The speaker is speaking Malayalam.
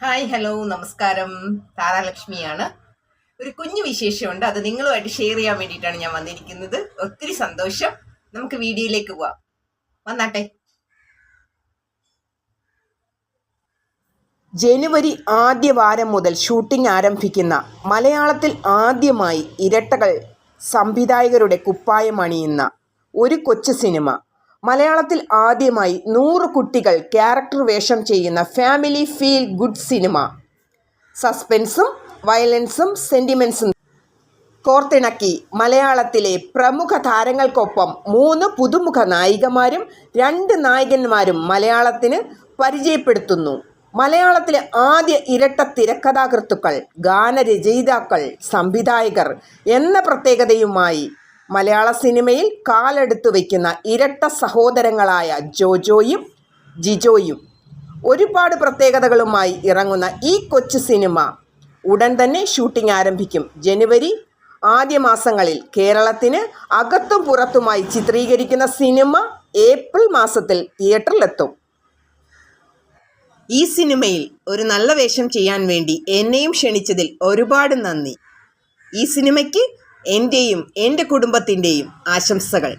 ഹായ് ഹലോ നമസ്കാരം. താരാലക്ഷ്മിയാണ്. ഒരു കുഞ്ഞു വിശേഷമുണ്ട്, അത് നിങ്ങളുമായിട്ട് ഷെയർ ചെയ്യാൻ വേണ്ടിയിട്ടാണ് ഞാൻ വന്നിരിക്കുന്നത്. ഒത്തിരി സന്തോഷം. നമുക്ക് വീഡിയോയിലേക്ക് പോവാം. വന്നാട്ടെ. ജനുവരി ആദ്യ വാരം മുതൽ ഷൂട്ടിംഗ് ആരംഭിക്കുന്ന മലയാളത്തിൽ ആദ്യമായി ഇരട്ടകൾ സംവിധായകരുടെ കുപ്പായം അണിയുന്ന ഒരു കൊച്ചു സിനിമ. മലയാളത്തിൽ ആദ്യമായി 100 കുട്ടികൾ ക്യാരക്ടർ വേഷം ചെയ്യുന്ന ഫാമിലി ഫീൽ ഗുഡ് സിനിമ. സസ്പെൻസും വയലൻസും സെന്റിമെന്റ്സും കോർത്തിണക്കി മലയാളത്തിലെ പ്രമുഖ താരങ്ങൾക്കൊപ്പം 3 പുതുമുഖ നായികമാരും 2 നായകന്മാരും മലയാളത്തിന് പരിചയപ്പെടുത്തുന്നു. മലയാളത്തിലെ ആദ്യ ഇരട്ട തിരക്കഥാകൃത്തുക്കൾ, ഗാനരചയിതാക്കൾ, സംവിധായകർ എന്ന പ്രത്യേകതയുമായി മലയാള സിനിമയിൽ കാലെടുത്തു വയ്ക്കുന്ന ഇരട്ട സഹോദരങ്ങളായ ജോജോയും ജിജോയും. ഒരുപാട് പ്രത്യേകതകളുമായി ഇറങ്ങുന്ന ഈ കൊച്ചു സിനിമ ഉടൻ തന്നെ ഷൂട്ടിംഗ് ആരംഭിക്കും. ജനുവരി ആദ്യ മാസങ്ങളിൽ കേരളത്തിന് അകത്തും പുറത്തുമായി ചിത്രീകരിക്കുന്ന സിനിമ ഏപ്രിൽ മാസത്തിൽ തിയേറ്ററിലെത്തും. ഈ സിനിമയിൽ ഒരു നല്ല വേഷം ചെയ്യാൻ വേണ്ടി എന്നെയും ക്ഷണിച്ചതിൽ ഒരുപാട് നന്ദി. ഈ സിനിമയ്ക്ക് എൻ്റെയും എൻ്റെ കുടുംബത്തിൻ്റെയും ആശംസകൾ.